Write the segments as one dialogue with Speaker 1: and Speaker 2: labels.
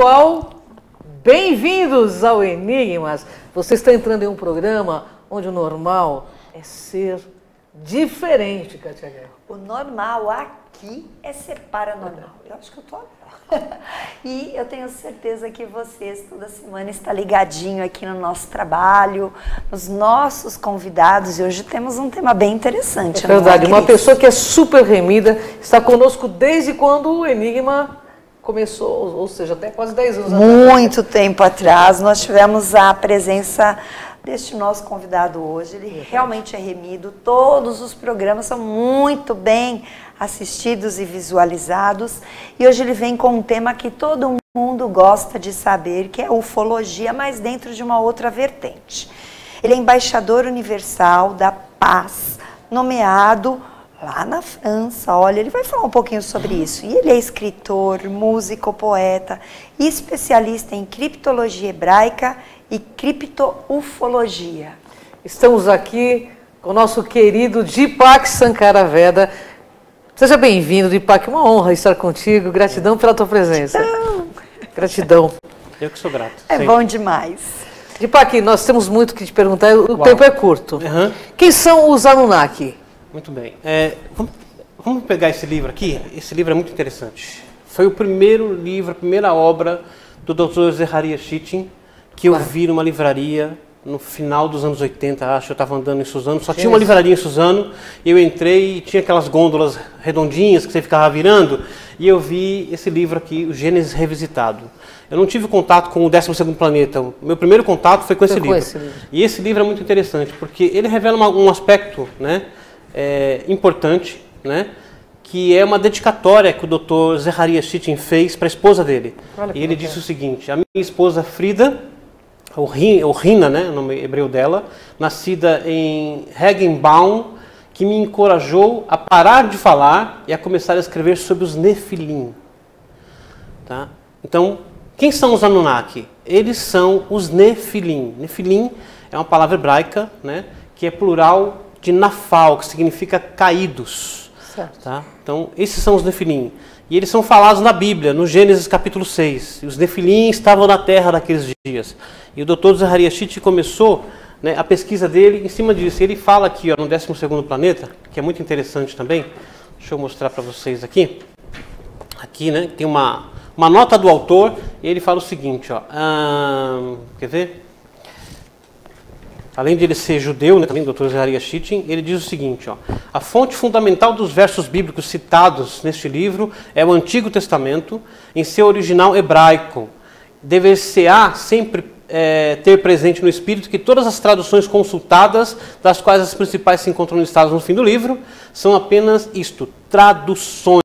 Speaker 1: pessoal, bem-vindos ao Enigmas. Você está entrando em um programa onde o normal é ser diferente, Kátia Guerra.
Speaker 2: O normal aqui é ser paranormal. Eu acho que eu tô. E eu tenho certeza que vocês toda semana estão ligadinho aqui no nosso trabalho, nos nossos convidados. E hoje temos um tema bem interessante.
Speaker 1: É verdade, uma pessoa que é super remida, está conosco desde quando o Enigma começou, ou seja, até quase 10 anos atrás.
Speaker 2: Muito tempo atrás, nós tivemos a presença deste nosso convidado hoje. Ele realmente é remido, todos os programas são muito bem assistidos e visualizados. E hoje ele vem com um tema que todo mundo gosta de saber, que é ufologia, mas dentro de uma outra vertente. Ele é embaixador universal da paz, nomeado lá na França. Olha, ele vai falar um pouquinho sobre isso. E ele é escritor, músico, poeta, especialista em criptologia hebraica e criptoufologia.
Speaker 1: Estamos aqui com o nosso querido Deepak Sankaraveda. Seja bem-vindo, Deepak. Uma honra estar contigo. Gratidão pela tua presença. Gratidão.
Speaker 3: Eu que sou grato.
Speaker 2: É
Speaker 3: sempre.
Speaker 2: bom demais.
Speaker 1: Deepak, nós temos muito que te perguntar. O tempo é curto.
Speaker 3: Uhum.
Speaker 1: Quem são os Anunnaki?
Speaker 3: Muito bem. Vamos pegar esse livro aqui. Esse livro é muito interessante. Foi o primeiro livro, a primeira obra do Dr. Zecharia Sitchin que eu vi numa livraria no final dos anos 80, acho. Eu estava andando em Suzano, só tinha uma livraria em Suzano. Eu entrei e tinha aquelas gôndolas redondinhas que você ficava virando. E eu vi esse livro aqui, o Gênesis Revisitado. Eu não tive contato com o 12º Planeta. O meu primeiro contato foi com esse livro. E esse livro é muito interessante, porque ele revela um aspecto, né, importante, né, que é uma dedicatória que o Dr. Zecharia Sitchin fez para a esposa dele. E ele disse o seguinte: a minha esposa Frida, ou Rina, né, o nome hebreu dela, nascida em Regenbaum, que me encorajou a parar de falar e a começar a escrever sobre os Nefilim. Tá? Então, quem são os Anunnaki? Eles são os Nefilim. Nefilim é uma palavra hebraica, né, que é plural de Nafal, que significa caídos. Tá? Então, esses são os Nefilim. E eles são falados na Bíblia, no Gênesis capítulo 6. E os Nefilim estavam na terra naqueles dias. E o Dr. Zecharia Sitchin começou, né, a pesquisa dele em cima disso. Ele fala aqui, ó, no 12º Planeta, que é muito interessante também. Deixa eu mostrar para vocês aqui. Aqui, né, tem uma nota do autor, e ele fala o seguinte, ó. Quer ver? Além de ele ser judeu, né, também, Dr. Zecharia Sitchin, ele diz o seguinte, ó: a fonte fundamental dos versos bíblicos citados neste livro é o Antigo Testamento, em seu original hebraico. Dever-se-á sempre ter presente no espírito que todas as traduções consultadas, das quais as principais se encontram listadas no fim do livro, são apenas isto, traduções.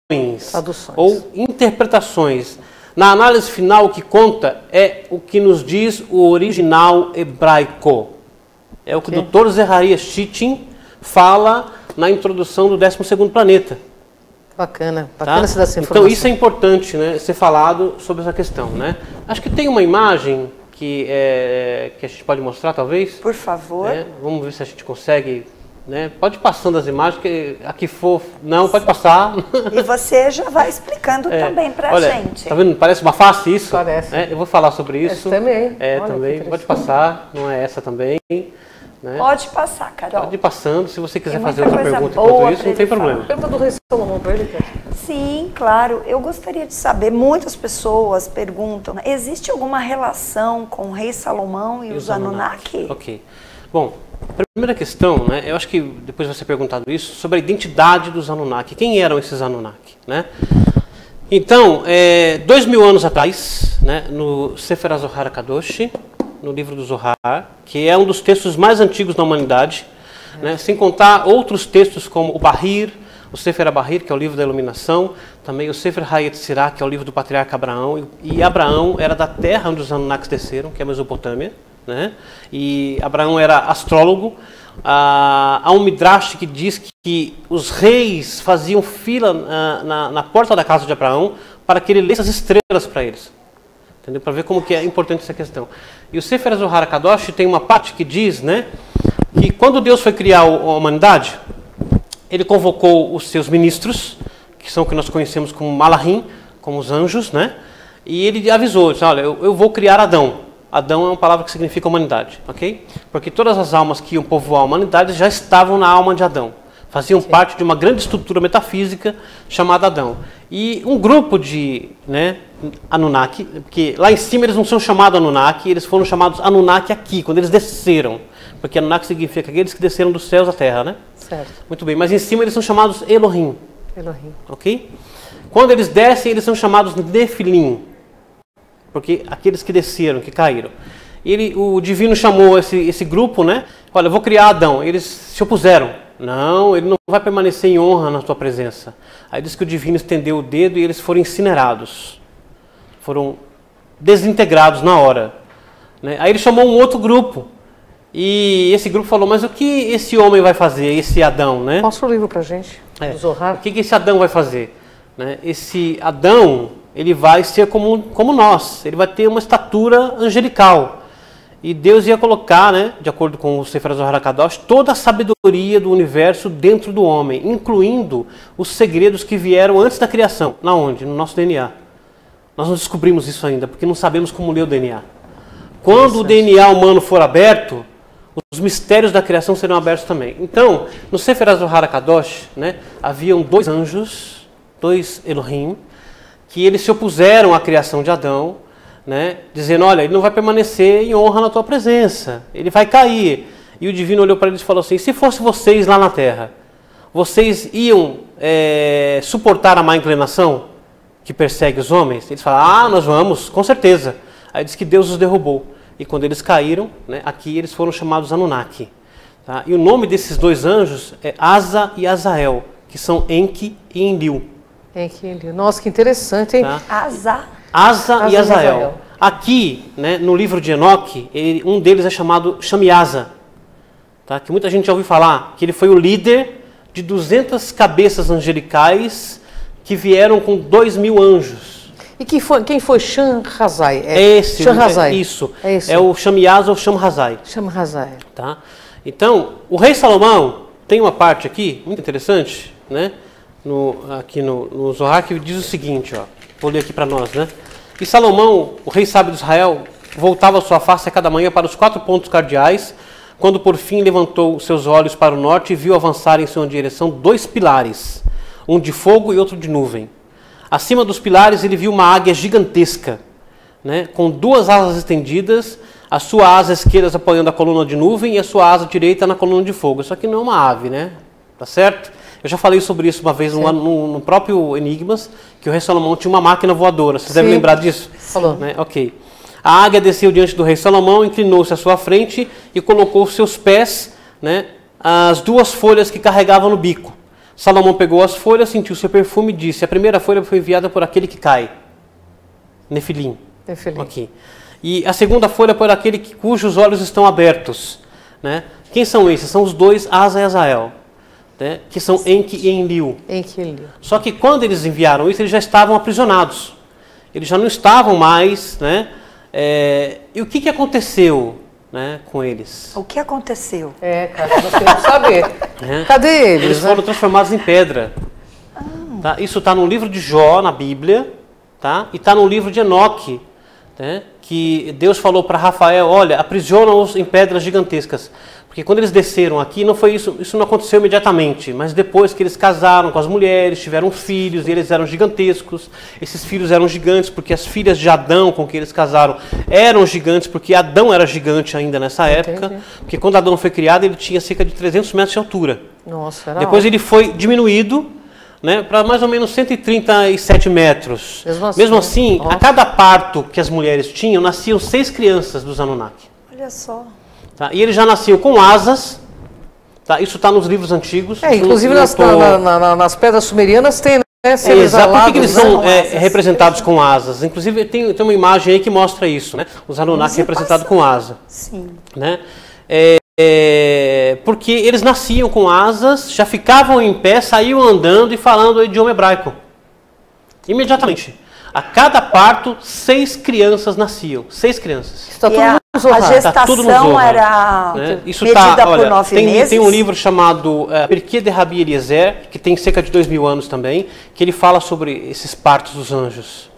Speaker 3: Ou interpretações. Na análise final, o que conta é o que nos diz o original hebraico. É o que o Dr. Zecharia Sitchin fala na introdução do 12º Planeta.
Speaker 1: Bacana,
Speaker 3: Tá?
Speaker 1: bacana essa informação.
Speaker 3: Então isso é importante, né, ser falado sobre essa questão, né? Acho que tem uma imagem que a gente pode mostrar, talvez.
Speaker 2: Por favor.
Speaker 3: Vamos ver se a gente consegue, né? Pode ir passando as imagens, que aqui for... Não, pode passar.
Speaker 2: E você já vai explicando também para a gente.
Speaker 3: Tá vendo? Parece uma face isso?
Speaker 1: Parece.
Speaker 3: Eu vou falar sobre isso.
Speaker 1: Essa também.
Speaker 3: Olha, também. Pode passar, não é essa também. Né?
Speaker 2: Pode passar, Carol.
Speaker 3: Pode ir passando, se você quiser
Speaker 2: Tem
Speaker 3: fazer
Speaker 2: muita
Speaker 3: outra
Speaker 2: coisa
Speaker 3: pergunta
Speaker 2: boa
Speaker 3: enquanto isso, não tem problema.
Speaker 1: Pergunta do Rei Salomão para ele, Kátia.
Speaker 2: Sim, claro. Eu gostaria de saber, muitas pessoas perguntam, existe alguma relação com o Rei Salomão e os Anunnaki?
Speaker 3: Ok. Bom, a primeira questão, né, eu acho que depois vai ser perguntado isso, sobre a identidade dos Anunnaki. Quem eram esses Anunnaki? Né? Então, 2000 anos atrás, né, no Sefer HaZohar HaKadosh, no livro do Zohar, que é um dos textos mais antigos da humanidade, né, sem contar outros textos como o Bahir, o Sefer HaBahir, que é o livro da iluminação, também o Sefer HaYetzirah, que é o livro do patriarca Abraão, e Abraão era da terra onde os Anunnakis desceram, que é a Mesopotâmia, né, e Abraão era astrólogo. Há um Midrash que diz que os reis faziam fila na porta da casa de Abraão para que ele lesse as estrelas para eles. Entendeu? Para ver como que é importante essa questão. E o Sefer HaZohar HaKadosh tem uma parte que diz, né, que quando Deus foi criar a humanidade, ele convocou os seus ministros, que são o que nós conhecemos como Malachim, como os anjos, né, E ele avisou, disse, olha, eu vou criar Adão. Adão é uma palavra que significa humanidade, ok? Porque todas as almas que iam povoar a humanidade já estavam na alma de Adão. Faziam parte de uma grande estrutura metafísica chamada Adão. E um grupo de Anunnaki, porque lá em cima eles não são chamados Anunnaki, eles foram chamados Anunnaki aqui, quando eles desceram. Porque Anunnaki significa aqueles que desceram dos céus à terra, né?
Speaker 1: Certo.
Speaker 3: Muito bem, mas em cima eles são chamados Elohim.
Speaker 1: Elohim.
Speaker 3: Ok? Quando eles descem, eles são chamados Nefilim. Porque aqueles que desceram, que caíram. O divino chamou esse grupo, né? Olha, eu vou criar Adão. Eles se opuseram. Não, ele não vai permanecer em honra na tua presença. Aí diz que o divino estendeu o dedo e eles foram incinerados. Foram desintegrados na hora. Né? Aí ele chamou um outro grupo. E esse grupo falou, mas o que esse homem vai fazer, esse Adão, né?
Speaker 1: Mostra o livro pra gente, do Zohar.
Speaker 3: O que esse Adão vai fazer? Né? Esse Adão, ele vai ser como nós. Ele vai ter uma estatura angelical. E Deus ia colocar, né, de acordo com o Sefer Zohar HaKadosh, toda a sabedoria do universo dentro do homem, incluindo os segredos que vieram antes da criação. Na onde? No nosso DNA. Nós não descobrimos isso ainda, porque não sabemos como ler o DNA. Quando o DNA humano for aberto, os mistérios da criação serão abertos também. Então, no Sefer Zohar HaKadosh, né, haviam 2 anjos, 2 Elohim, que eles se opuseram à criação de Adão, né, dizendo, olha, ele não vai permanecer em honra na tua presença, ele vai cair. E o divino olhou para eles e falou assim, se fosse vocês lá na terra, vocês iam suportar a má inclinação que persegue os homens? Eles falaram, nós vamos, com certeza. Aí diz que Deus os derrubou. E quando eles caíram, né, aqui eles foram chamados Anunnaki. Tá? E o nome desses 2 anjos é Asa e Azael, que são Enki e Enlil.
Speaker 1: Enki e Enlil. Nossa, que interessante, hein?
Speaker 3: Tá?
Speaker 2: Asa
Speaker 3: e Azael. Aqui, né, no livro de Enoque, um deles é chamado Shamiasa, tá? Que muita gente já ouviu falar, que ele foi o líder de 200 cabeças angelicais que vieram com 2.000 anjos.
Speaker 1: E quem foi Shamhazai?
Speaker 3: Isso. É o Shamiasa ou Shamhazai.
Speaker 1: Shamhazai.
Speaker 3: Tá? Então, o rei Salomão tem uma parte aqui, muito interessante, né? Aqui no Zohar, que diz o seguinte, ó, vou ler aqui para nós, né? E Salomão, o rei sábio de Israel, voltava sua face a cada manhã para os 4 pontos cardeais, quando por fim levantou seus olhos para o norte e viu avançar em sua direção 2 pilares, um de fogo e outro de nuvem. Acima dos pilares ele viu uma águia gigantesca, né, com 2 asas estendidas, a sua asa esquerda apoiando a coluna de nuvem e a sua asa direita na coluna de fogo. Isso aqui não é uma ave, né? Tá certo? Eu já falei sobre isso uma vez no próprio Enigmas, que o rei Salomão tinha uma máquina voadora. Vocês devem lembrar disso?
Speaker 1: Falou.
Speaker 3: Né? Ok. A águia desceu diante do rei Salomão, inclinou-se à sua frente e colocou seus pés, né, as 2 folhas que carregava no bico. Salomão pegou as folhas, sentiu seu perfume e disse, a primeira folha foi enviada por aquele que cai. Nefilim. Okay. E a segunda folha por aquele cujos olhos estão abertos. Né? Quem são esses? São os 2, Asa e Azael. Né, que são Enki e Enlil. Só que quando eles enviaram isso, eles já estavam aprisionados. Eles já não estavam mais, né? E o que aconteceu, né, com eles?
Speaker 2: O que aconteceu?
Speaker 1: Cara, nós queremos saber. Cadê eles?
Speaker 3: Eles foram transformados em pedra. Tá? Isso está no livro de Jó, na Bíblia, tá? E está no livro de Enoque, né? Que Deus falou para Rafael, olha, aprisiona-os em pedras gigantescas. Porque quando eles desceram aqui, não foi isso não aconteceu imediatamente, mas depois que eles casaram com as mulheres, tiveram filhos, e eles eram gigantescos. Esses filhos eram gigantes porque as filhas de Adão com quem eles casaram eram gigantes, porque Adão era gigante ainda nessa época. Porque quando Adão foi criado, ele tinha cerca de 300 metros de altura.
Speaker 1: Nossa, era
Speaker 3: depois ele foi diminuído, né, para mais ou menos 137 metros. Mesmo assim, a cada parto que as mulheres tinham, nasciam 6 crianças dos Anunnaki.
Speaker 2: Olha só.
Speaker 3: Tá? E ele já nasceu com asas, tá? Isso está nos livros antigos.
Speaker 1: Inclusive nas pedras sumerianas tem, né?
Speaker 3: Exato. Por que eles são representados com asas? Inclusive tem uma imagem aí que mostra isso, né? Os Anunnaki representados com asa.
Speaker 2: Sim.
Speaker 3: Né? Porque eles nasciam com asas, já ficavam em pé, saíam andando e falando o idioma hebraico. Imediatamente. A cada parto, 6 crianças nasciam. 6 crianças.
Speaker 2: Está tudo a gestação era medida por 9 meses?
Speaker 3: Tem um livro chamado Pirkei de Rabi Eliezer, que tem cerca de 2.000 anos também, que ele fala sobre esses partos dos anjos.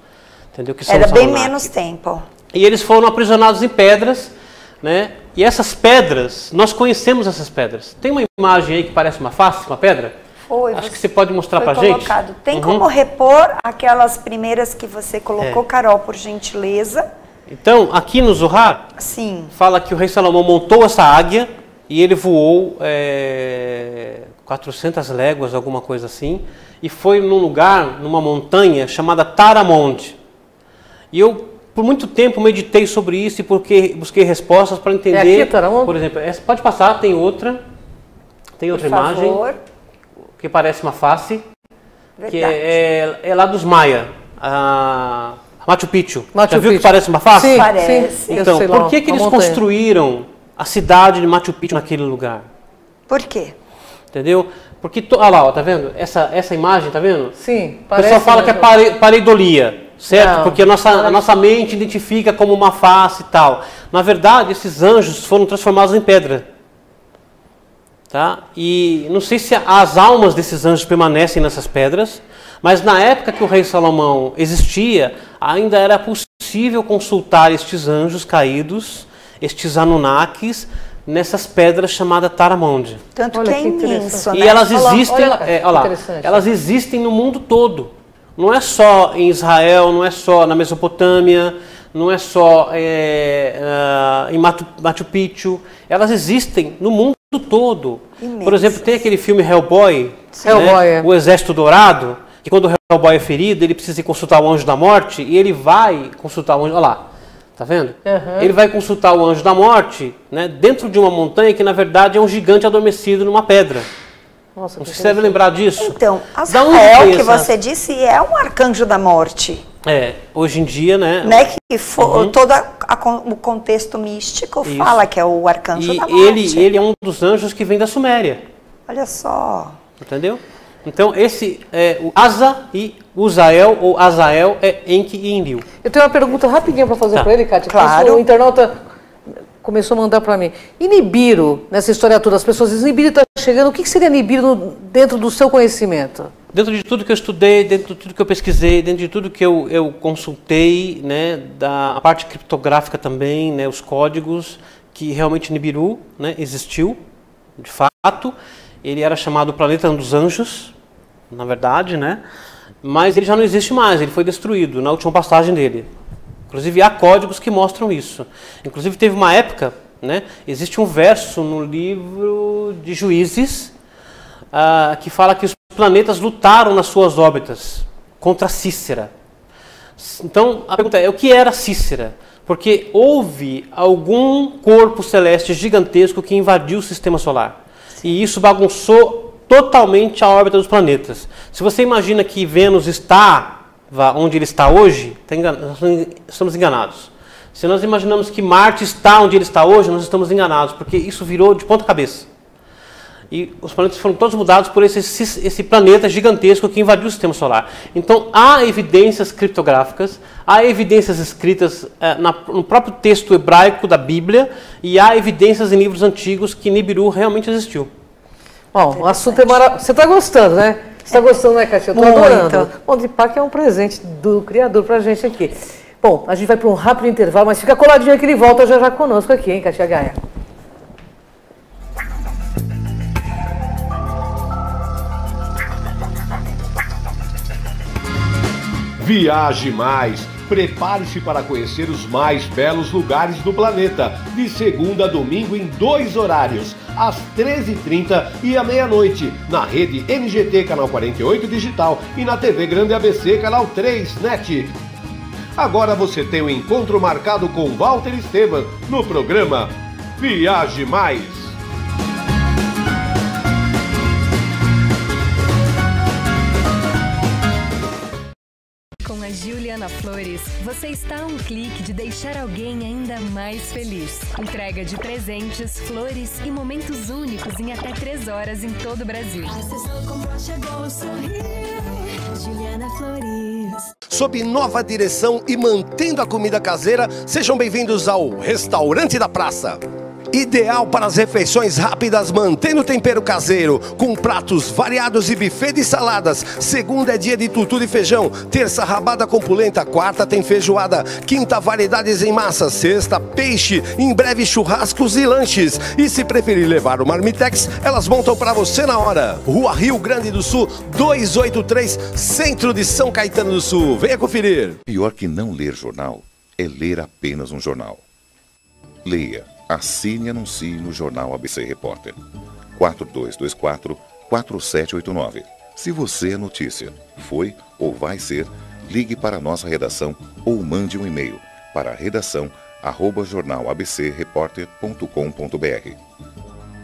Speaker 3: entendeu? Que são
Speaker 2: Era
Speaker 3: os
Speaker 2: bem
Speaker 3: Anunnaki.
Speaker 2: menos tempo.
Speaker 3: E eles foram aprisionados em pedras, né? E essas pedras, nós conhecemos essas pedras. Tem uma imagem aí que parece uma face, uma pedra?
Speaker 2: Foi.
Speaker 3: Acho que você pode mostrar
Speaker 2: Foi
Speaker 3: pra gente.
Speaker 2: colocado. Tem como repor aquelas primeiras que você colocou, Carol, por gentileza?
Speaker 3: Então, aqui no Zohar,
Speaker 2: Sim.
Speaker 3: fala que o rei Salomão montou essa águia e ele voou 400 léguas, alguma coisa assim, e foi num lugar, numa montanha chamada Taramond. E eu, por muito tempo, meditei sobre isso e porque busquei respostas para entender.
Speaker 1: É aqui, Taramond?
Speaker 3: Por exemplo, pode passar, tem outra imagem
Speaker 2: Favor.
Speaker 3: que parece uma face,
Speaker 2: Verdade.
Speaker 3: que é lá dos Maia, Machu Picchu.
Speaker 1: Machu
Speaker 3: Já viu que
Speaker 1: Picchu.
Speaker 3: parece uma face?
Speaker 1: Sim,
Speaker 2: Parece.
Speaker 1: sim. Eu
Speaker 3: Então,
Speaker 1: sei lá,
Speaker 3: por que
Speaker 1: uma
Speaker 3: eles
Speaker 1: montanha.
Speaker 3: construíram a cidade de Machu Picchu naquele lugar?
Speaker 2: Por quê?
Speaker 3: Entendeu? Porque, olha lá, ó, tá vendo? Essa imagem, tá vendo?
Speaker 1: Sim,
Speaker 3: O pessoal fala que é pareidolia, certo?
Speaker 1: Não,
Speaker 3: Porque a nossa mente identifica como uma face e tal. Na verdade, esses anjos foram transformados em pedra. Tá? E não sei se as almas desses anjos permanecem nessas pedras, mas na época que o rei Salomão existia, ainda era possível consultar estes anjos caídos, estes Anunnakis, nessas pedras chamadas Taramond.
Speaker 2: Tanto
Speaker 1: Olha
Speaker 2: que é
Speaker 1: que interessante.
Speaker 2: imenso,
Speaker 3: E
Speaker 2: né?
Speaker 3: elas existem,
Speaker 1: olha lá,
Speaker 3: olha lá,
Speaker 1: interessante.
Speaker 3: elas existem no mundo todo. Não é só em Israel, não é só na Mesopotâmia, não é só em Machu Picchu. Elas existem no mundo todo.
Speaker 2: Imensas.
Speaker 3: Por exemplo, tem aquele filme Hellboy,
Speaker 1: Hellboy, é.
Speaker 3: O Exército Dourado, que quando o Hellboy é ferido, ele precisa ir consultar o Anjo da Morte, e ele vai consultar o Anjo... Olha lá, tá vendo?
Speaker 1: Uhum.
Speaker 3: Ele vai consultar o Anjo da Morte, né, dentro de uma montanha que, na verdade, é um gigante adormecido numa pedra.
Speaker 1: Nossa,
Speaker 3: Não sei
Speaker 1: que
Speaker 3: se você deve lembrar disso.
Speaker 2: Então,
Speaker 3: Da onde
Speaker 2: Azrael,
Speaker 3: vem
Speaker 2: que
Speaker 3: essa-
Speaker 2: você disse, é um arcanjo da morte.
Speaker 3: Hoje em dia, né?
Speaker 2: Né? Que todo o contexto místico
Speaker 3: Isso.
Speaker 2: fala que é o arcanjo
Speaker 3: E
Speaker 2: da morte.
Speaker 3: ele é um dos anjos que vem da Suméria,
Speaker 2: Olha só.
Speaker 3: entendeu? Então, esse o Asa e Uzael, ou Azael, é Enki e Enlil.
Speaker 1: Eu tenho uma pergunta rapidinha para fazer
Speaker 3: Tá.
Speaker 1: para ele, Kátia.
Speaker 2: Claro.
Speaker 1: Isso o internauta começou a mandar para mim. E Nibiru, nessa história toda, as pessoas dizem, Nibiru está chegando, o que seria Nibiru dentro do seu conhecimento?
Speaker 3: Dentro de tudo que eu estudei, dentro de tudo que eu pesquisei, dentro de tudo que eu consultei, né, da parte criptográfica também, né, os códigos, que realmente Nibiru, né, existiu, de fato. Ele era chamado Planeta dos Anjos, na verdade, né, mas ele já não existe mais, ele foi destruído na última passagem dele. Inclusive há códigos que mostram isso. Inclusive teve uma época, né, existe um verso no livro de Juízes, que fala que os planetas lutaram nas suas órbitas contra Cícera. Então, a pergunta é, o que era Cícera? Porque houve algum corpo celeste gigantesco que invadiu o sistema solar. E isso bagunçou totalmente a órbita dos planetas. Se você imagina que Vênus está onde ele está hoje, estamos enganados. Se nós imaginamos que Marte está onde ele está hoje, nós estamos enganados, porque isso virou de ponta cabeça. E os planetas foram todos mudados por esse planeta gigantesco que invadiu o sistema solar. Então, há evidências criptográficas, há evidências escritas no próprio texto hebraico da Bíblia, e há evidências em livros antigos que Nibiru realmente existiu.
Speaker 1: Bom, o assunto é maravilhoso. Você está gostando, né? Você está gostando, né, Kátia? Eu estou
Speaker 2: Muito.
Speaker 1: adorando. Bom, Deepak é um presente do Criador para a gente aqui. Bom, a gente vai para um rápido intervalo, mas fica coladinho que ele volta já já conosco aqui, hein, Kátia Gaia?
Speaker 4: Viaje mais! Prepare-se para conhecer os mais belos lugares do planeta, de segunda a domingo em 2 horários, às 13h30 e à meia-noite, na rede NGT Canal 48 Digital e na TV Grande ABC Canal 3 NET. Agora você tem um encontro marcado com Walter Esteban no programa Viaje Mais.
Speaker 5: Com a Juliana Flores, você está a um clique de deixar alguém ainda mais feliz. Entrega de presentes, flores e momentos únicos em até 3 horas em todo o Brasil.
Speaker 6: Juliana Flores.
Speaker 7: Sob nova direção e mantendo a comida caseira, sejam bem-vindos ao Restaurante da Praça.
Speaker 4: Ideal para as refeições rápidas, mantendo o tempero caseiro, com pratos variados e buffet de saladas. Segunda é dia de tutu de feijão, terça rabada com polenta, quarta tem feijoada, quinta variedades em massa, sexta peixe, em breve churrascos e lanches. E se preferir levar o Marmitex, elas montam para você na hora. Rua Rio Grande do Sul, 283, centro de São Caetano do Sul. Venha conferir.
Speaker 7: Pior que não ler jornal é ler apenas um jornal. Leia, assine e anuncie no Jornal ABC Repórter. 4224-4789. Se você é notícia, foi ou vai ser, ligue para a nossa redação ou mande um e-mail para redação@jornalabcreporter.com.br.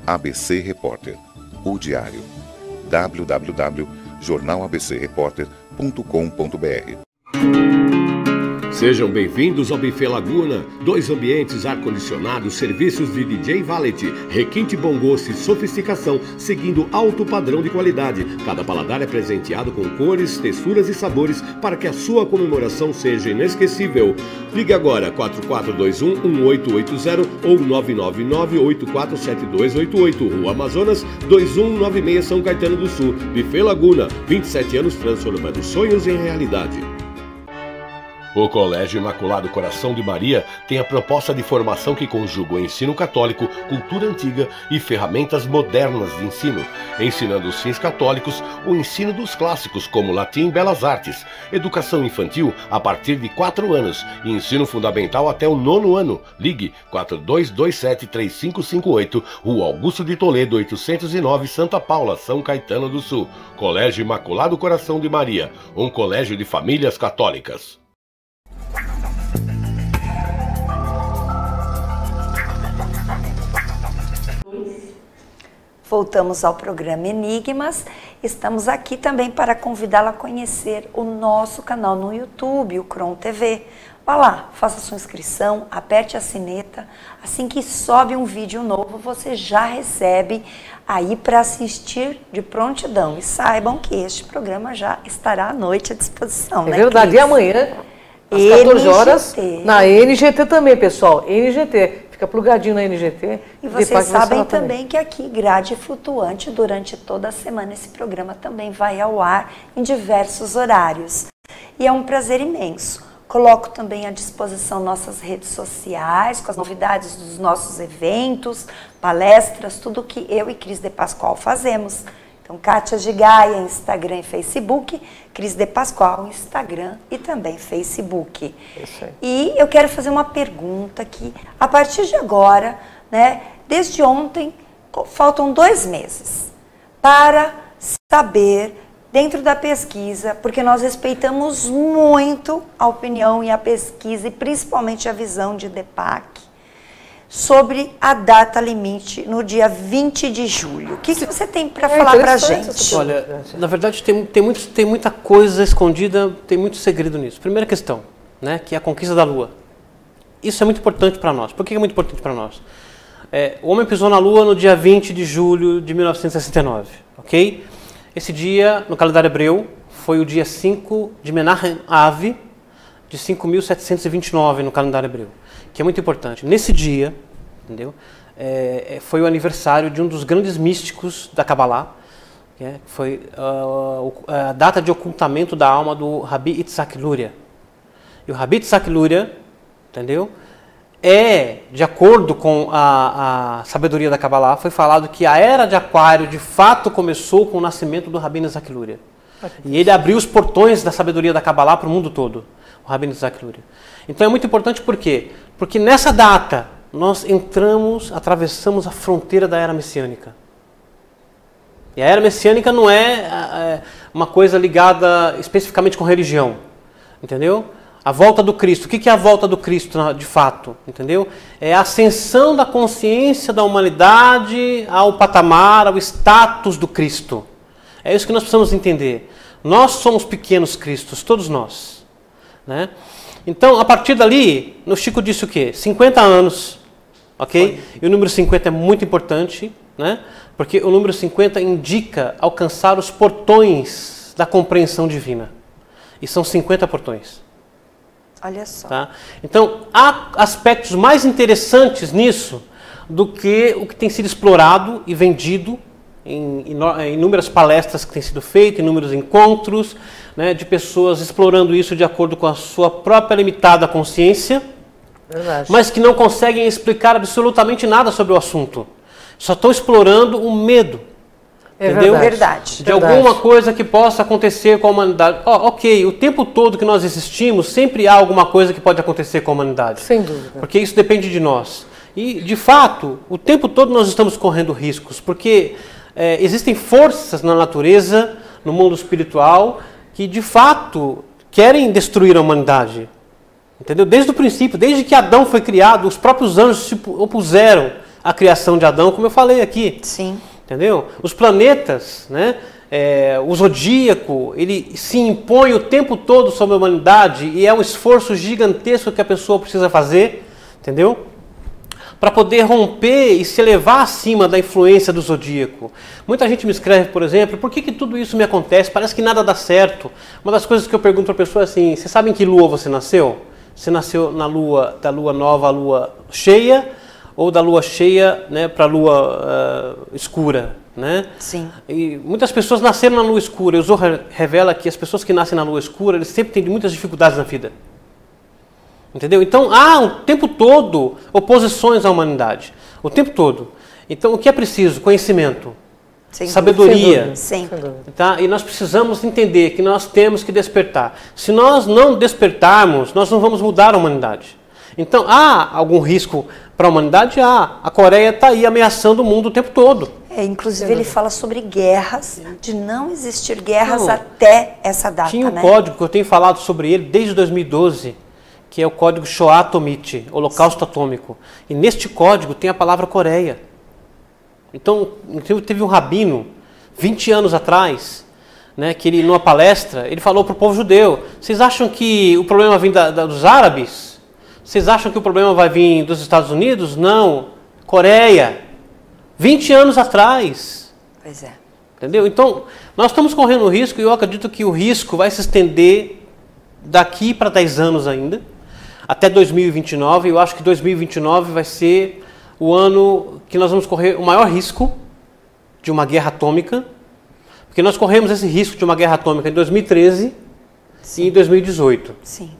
Speaker 7: ABC Repórter, o diário. www.jornalabcreporter.com.br.
Speaker 4: Sejam bem-vindos ao Buffet Laguna. 2 ambientes, ar-condicionado, serviços de DJ Valet, requinte, bom gosto e sofisticação, seguindo alto padrão de qualidade. Cada paladar é presenteado com cores, texturas e sabores para que a sua comemoração seja inesquecível. Ligue agora 4421-1880 ou 999-847288. Rua Amazonas, 2196, São Caetano do Sul. Buffet Laguna, 27 anos transformando sonhos em realidade. O Colégio Imaculado Coração de Maria tem a proposta de formação que conjuga o ensino católico, cultura antiga e ferramentas modernas de ensino, ensinando os fins católicos, o ensino dos clássicos como latim e belas artes, educação infantil a partir de 4 anos e ensino fundamental até o 9º ano. Ligue 4227-3558, Rua Augusto de Toledo, 809, Santa Paula, São Caetano do Sul. Colégio Imaculado Coração de Maria, um colégio de famílias católicas.
Speaker 2: Voltamos ao programa Enigmas. Estamos aqui também para convidá-la a conhecer o nosso canal no YouTube, o Cron TV. Vá lá, faça sua inscrição, aperte a sineta. Assim que sobe um vídeo novo, você já recebe aí para assistir de prontidão. E saibam que este programa já estará à noite à disposição.
Speaker 1: É
Speaker 2: né,
Speaker 1: verdade,
Speaker 2: Cris?
Speaker 1: e amanhã, às 14 horas, na NGT também, pessoal. NGT. Fica plugadinho na NGT.
Speaker 2: E vocês sabem também que aqui, grade flutuante, durante toda a semana, esse programa também vai ao ar em diversos horários. E é um prazer imenso. Coloco também à disposição nossas redes sociais, com as novidades dos nossos eventos, palestras, tudo que eu e Cris de Pascoal fazemos. Então, Kátia Gigaia, Instagram e Facebook, Cris de Pascoal, Instagram e também Facebook. E eu quero fazer uma pergunta aqui. A partir de agora, né, desde ontem, faltam 2 meses para saber, dentro da pesquisa, porque nós respeitamos muito a opinião e a pesquisa, e principalmente a visão de DEPAC, sobre a data limite no dia 20 de julho. O que você tem para falar para a gente?
Speaker 3: Olha, na verdade tem muita coisa escondida, tem muito segredo nisso. Primeira questão, né, que é a conquista da Lua. Isso é muito importante para nós. Por que é muito importante para nós? O homem pisou na Lua no dia 20 de julho de 1969, ok? Esse dia, no calendário hebreu, foi o dia 5 de Menachem Av, de 5.729 no calendário hebreu, que é muito importante. Nesse dia, entendeu? Foi o aniversário de um dos grandes místicos da Kabbalah, foi a data de ocultamento da alma do Rabbi Yitzhak Luria. E o Rabbi Yitzhak Luria, entendeu? De acordo com a sabedoria da Kabbalah, foi falado que a era de Aquário de fato começou com o nascimento do Rabbi Yitzhak Luria. E ele abriu os portões da sabedoria da Kabbalah para o mundo todo, o Rabbi Yitzhak Luria. Então é muito importante por quê? Porque nessa data nós atravessamos a fronteira da era messiânica. E a era messiânica não é uma coisa ligada especificamente com religião, entendeu? A volta do Cristo. O que é a volta do Cristo de fato? Entendeu? É a ascensão da consciência da humanidade ao patamar, ao status do Cristo. É isso que nós precisamos entender. Nós somos pequenos Cristos, todos nós. Né? Então, a partir dali, o Chico disse o quê? 50 anos. Ok? E o número 50 é muito importante, né? Porque o número 50 indica alcançar os portões da compreensão divina. E são 50 portões.
Speaker 2: Olha só.
Speaker 3: Tá? Então, há aspectos mais interessantes nisso do que o que tem sido explorado e vendido em inúmeras palestras que têm sido feitas, inúmeros encontros, né, de pessoas explorando isso de acordo com a sua própria limitada consciência,
Speaker 1: Verdade.
Speaker 3: mas que não conseguem explicar absolutamente nada sobre o assunto. Só estão explorando o medo.
Speaker 1: É
Speaker 3: Entendeu?
Speaker 2: Verdade.
Speaker 3: De alguma coisa que possa acontecer com a humanidade. Ok, o tempo todo que nós existimos, sempre há alguma coisa que pode acontecer com a humanidade.
Speaker 1: Sem dúvida.
Speaker 3: Porque isso depende de nós. E, de fato, o tempo todo nós estamos correndo riscos, porque existem forças na natureza, no mundo espiritual, que, de fato, querem destruir a humanidade. Entendeu? Desde o princípio, desde que Adão foi criado, os próprios anjos se opuseram à criação de Adão, como eu falei aqui.
Speaker 2: Sim.
Speaker 3: Entendeu? Os planetas, né? O zodíaco, ele se impõe o tempo todo sobre a humanidade e é um esforço gigantesco que a pessoa precisa fazer, entendeu? Para poder romper e se elevar acima da influência do zodíaco. Muita gente me escreve, por exemplo, por que tudo isso me acontece? Parece que nada dá certo. Uma das coisas que eu pergunto para a pessoa é assim, você sabe em que lua você nasceu? Você nasceu na lua, da lua nova à lua cheia, ou da lua cheia, né, para a lua escura, né?
Speaker 2: Sim.
Speaker 3: E muitas pessoas nasceram na lua escura. O Zohar revela que as pessoas que nascem na lua escura, eles sempre têm muitas dificuldades na vida. Entendeu? Então há o tempo todo oposições à humanidade. O tempo todo. Então o que é preciso? Conhecimento.
Speaker 2: Sem
Speaker 3: Sabedoria.
Speaker 2: Sim.
Speaker 3: Tá? E nós precisamos entender que nós temos que despertar. Se nós não despertarmos, nós não vamos mudar a humanidade. Então, há algum risco para a humanidade? Há. A Coreia está aí ameaçando o mundo o tempo todo.
Speaker 2: Inclusive, ele fala sobre guerras, de não existir guerras até essa data,
Speaker 3: Tinha um
Speaker 2: né?
Speaker 3: código que eu tenho falado sobre ele desde 2012, que é o código Shoah Atomit, Holocausto Atômico. E neste código tem a palavra Coreia. Então, teve um rabino, 20 anos atrás, né, que ele, numa palestra, ele falou para o povo judeu, vocês acham que o problema vem dos árabes? Vocês acham que o problema vai vir dos Estados Unidos? Não. Coreia. 20 anos atrás.
Speaker 2: Pois é.
Speaker 3: Entendeu? Então, nós estamos correndo risco e eu acredito que o risco vai se estender daqui para 10 anos ainda, até 2029. Eu acho que 2029 vai ser o ano que nós vamos correr o maior risco de uma guerra atômica, porque nós corremos esse risco de uma guerra atômica em 2013 e em 2018.
Speaker 2: Sim.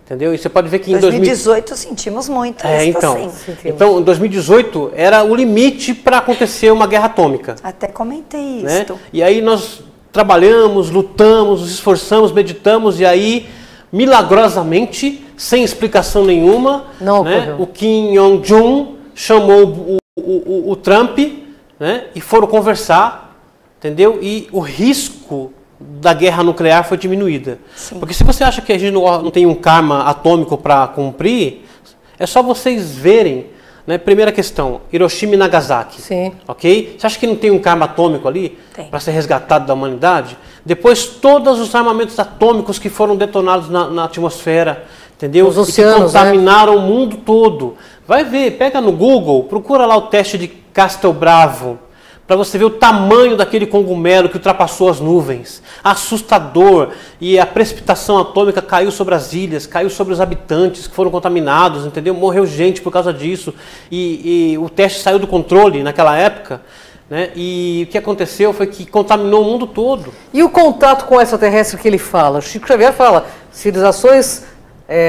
Speaker 3: Entendeu? E você pode ver que
Speaker 2: em 2018 sentimos muito isso,
Speaker 3: então,
Speaker 2: sim.
Speaker 3: Então, em 2018 era o limite para acontecer uma guerra atômica.
Speaker 2: Até comentei
Speaker 3: Né?
Speaker 2: isso.
Speaker 3: E aí nós trabalhamos, lutamos, nos esforçamos, meditamos e aí, milagrosamente, sem explicação nenhuma, né, o Kim Jong-un chamou o Trump, né, e foram conversar, entendeu? E o risco da guerra nuclear foi diminuída.
Speaker 2: Sim.
Speaker 3: Porque se você acha que a gente não tem um karma atômico para cumprir, é só vocês verem, né, primeira questão, Hiroshima e Nagasaki.
Speaker 1: Sim.
Speaker 3: Ok? Você acha que não tem um karma atômico ali para ser resgatado da humanidade? Depois, todos os armamentos atômicos que foram detonados na atmosfera, entendeu?
Speaker 1: Os oceanos,
Speaker 3: e que contaminaram o mundo todo. Vai ver, pega no Google, procura lá o teste de Castelbravo, para você ver o tamanho daquele cogumelo que ultrapassou as nuvens. Assustador. E a precipitação atômica caiu sobre as ilhas, caiu sobre os habitantes que foram contaminados, entendeu? Morreu gente por causa disso. E o teste saiu do controle naquela época. Né? E o que aconteceu foi que contaminou o mundo todo.
Speaker 1: E o contato com o extraterrestre que ele fala? O Chico Xavier fala, civilizações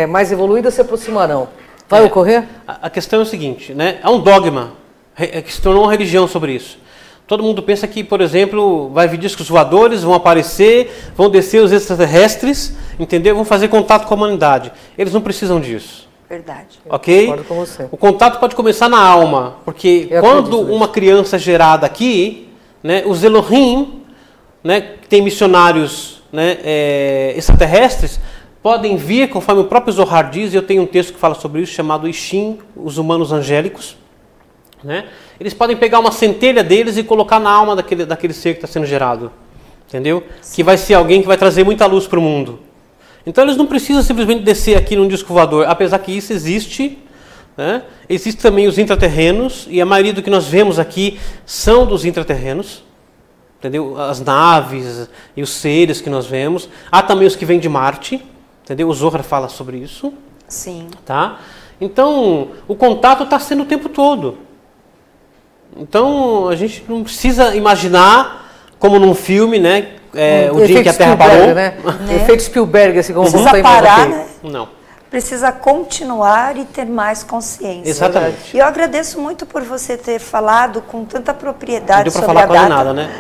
Speaker 1: mais evoluídas se aproximarão. Vai ocorrer?
Speaker 3: A questão é o seguinte, né? Há um dogma que se tornou uma religião sobre isso. Todo mundo pensa que, por exemplo, vai vir discos voadores, vão aparecer, vão descer os extraterrestres, entendeu? Vão fazer contato com a humanidade. Eles não precisam disso.
Speaker 2: Verdade.
Speaker 3: Ok?
Speaker 1: Concordo com você.
Speaker 3: O contato pode começar na alma, porque quando uma criança é gerada aqui, né, os Elohim, né, que tem missionários, né, extraterrestres, podem vir, conforme o próprio Zohar diz, e eu tenho um texto que fala sobre isso, chamado Ishin, os humanos angélicos, né? Eles podem pegar uma centelha deles e colocar na alma daquele ser que está sendo gerado, entendeu? Sim. Que vai ser alguém que vai trazer muita luz para o mundo. Então eles não precisam simplesmente descer aqui num disco voador, apesar que isso existe, né? Existem também os intraterrenos, e a maioria do que nós vemos aqui são dos intraterrenos, entendeu? As naves e os seres que nós vemos. Há também os que vêm de Marte, entendeu? O Zohar fala sobre isso.
Speaker 2: Sim.
Speaker 3: Tá? Então, o contato está sendo o tempo todo. Então a gente não precisa imaginar como num filme, né? O dia em que a Terra
Speaker 1: Spielberg,
Speaker 3: parou.
Speaker 1: né? Efeito Spielberg, assim como
Speaker 2: Precisa
Speaker 1: você
Speaker 2: parar,
Speaker 1: aqui.
Speaker 2: né?
Speaker 3: Não.
Speaker 2: Precisa continuar e ter mais consciência.
Speaker 3: Exatamente.
Speaker 2: E eu agradeço muito por você ter falado com tanta
Speaker 3: Não
Speaker 2: propriedade
Speaker 3: deu pra
Speaker 2: sobre
Speaker 3: falar
Speaker 2: a
Speaker 3: quase
Speaker 2: data.
Speaker 3: nada, né?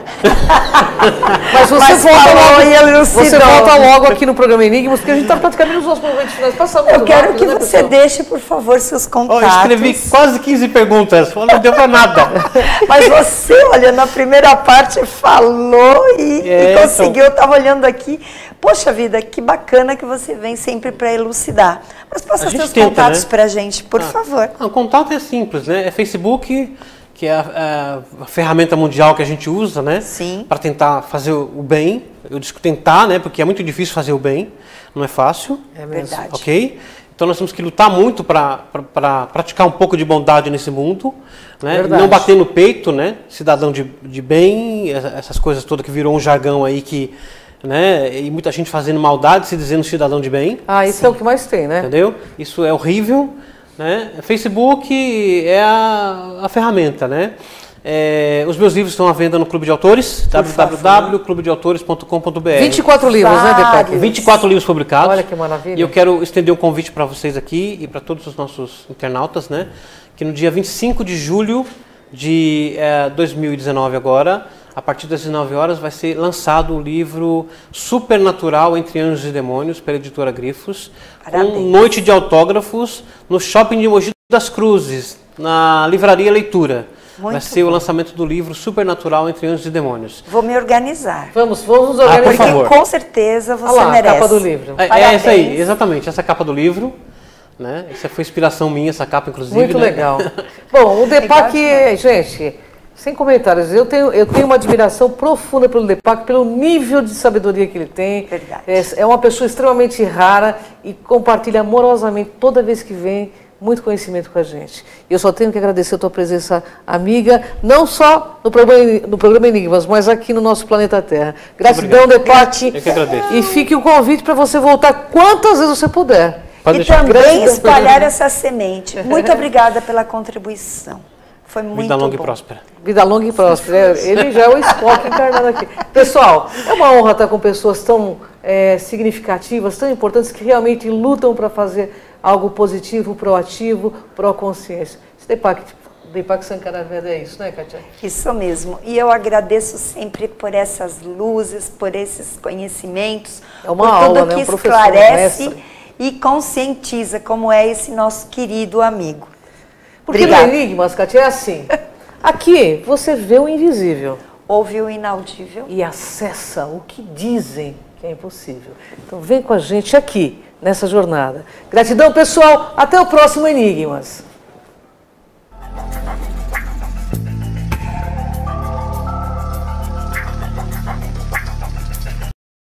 Speaker 1: Mas você
Speaker 2: Mas
Speaker 1: volta
Speaker 2: falou
Speaker 1: logo,
Speaker 2: e elucidou.
Speaker 1: você volta logo aqui no programa Enigmas, porque a gente está praticamente nos nossos momentos finais. Passamos
Speaker 2: Eu
Speaker 1: muito
Speaker 2: quero
Speaker 1: rápido,
Speaker 2: que
Speaker 1: né,
Speaker 2: você
Speaker 1: pessoal?
Speaker 2: deixe, por favor, seus
Speaker 3: Eu
Speaker 2: contatos.
Speaker 3: escrevi quase 15 perguntas, não deu pra nada.
Speaker 2: Mas você, olha, na primeira parte falou e conseguiu. Eu estava olhando aqui. Poxa vida, que bacana que você vem sempre para elucidar. Mas passa seus contatos para a gente, por favor.
Speaker 3: O contato é simples, né? É Facebook, que é a ferramenta mundial que a gente usa, né?
Speaker 2: Sim.
Speaker 3: Para tentar fazer o bem. Eu digo tentar, né? Porque é muito difícil fazer o bem, não é fácil.
Speaker 2: É verdade.
Speaker 3: Ok? Então nós temos que lutar muito para praticar um pouco de bondade nesse mundo, né?
Speaker 1: Verdade.
Speaker 3: Não bater no peito, né? Cidadão de bem, essas coisas todas que virou um jargão aí que, né? E muita gente fazendo maldade, se dizendo cidadão de bem.
Speaker 1: Isso é o que mais tem, né?
Speaker 3: Entendeu? Isso é horrível, né? Facebook é a ferramenta, né? Os meus livros estão à venda no Clube de Autores, www.clubedeautores.com.br.
Speaker 1: 24 livros, né, Deepak?
Speaker 3: 24 livros publicados.
Speaker 1: Olha que maravilha.
Speaker 3: E eu quero estender um convite para vocês aqui e para todos os nossos internautas, né? Que no dia 25 de julho de 2019 agora, a partir das 19 horas, vai ser lançado o livro Supernatural Entre Anjos e Demônios, pela editora Grifos,
Speaker 2: Parabéns.
Speaker 3: com noite de autógrafos no Shopping de Mogi das Cruzes, na Livraria Leitura. Vai ser o lançamento do livro Supernatural Entre Anjos e Demônios.
Speaker 2: Vou me organizar.
Speaker 1: Vamos nos organizar.
Speaker 3: por favor.
Speaker 2: Porque com certeza você
Speaker 1: Olha lá,
Speaker 2: merece.
Speaker 1: a capa do livro.
Speaker 3: É
Speaker 2: Parabéns.
Speaker 3: essa aí, exatamente, essa capa do livro. Né? Essa foi inspiração minha, essa capa, inclusive.
Speaker 1: Muito
Speaker 3: né?
Speaker 1: legal. Bom, o Deepak, gente, sem comentários, eu tenho uma admiração profunda pelo Deepak, pelo nível de sabedoria que ele tem.
Speaker 2: Verdade.
Speaker 1: É uma pessoa extremamente rara e compartilha amorosamente toda vez que vem muito conhecimento com a gente. Eu só tenho que agradecer a tua presença amiga, não só no programa Enigmas, mas aqui no nosso planeta Terra. Gratidão, Deepak.
Speaker 3: Eu que agradeço.
Speaker 1: E fique o convite para você voltar quantas vezes você puder.
Speaker 3: Pode
Speaker 2: E
Speaker 3: deixar.
Speaker 2: também
Speaker 1: Gratidão.
Speaker 2: espalhar essa semente. Muito obrigada pela contribuição. Foi muito
Speaker 3: Vida longa e
Speaker 2: bom.
Speaker 3: próspera.
Speaker 1: Vida longa e próspera. Ele já é o Spock encarnado aqui. Pessoal, é uma honra estar com pessoas tão significativas, tão importantes, que realmente lutam para fazer algo positivo, proativo, pró-consciência. Deepak Sankaraveda é isso, né, Kátia?
Speaker 2: Isso mesmo. E eu agradeço sempre por essas luzes, por esses conhecimentos,
Speaker 1: É uma
Speaker 2: por
Speaker 1: aula,
Speaker 2: tudo
Speaker 1: né?
Speaker 2: que
Speaker 1: Um professor,
Speaker 2: esclarece
Speaker 1: mestre.
Speaker 2: e conscientiza, como é esse nosso querido amigo.
Speaker 1: Porque
Speaker 2: Obrigada.
Speaker 1: no Enigmas, Kátia, é assim. Aqui você vê o invisível
Speaker 2: Ouve o inaudível.
Speaker 1: e acessa o que dizem que é impossível. Então vem com a gente aqui, nessa jornada. Gratidão, pessoal. Até o próximo Enigmas.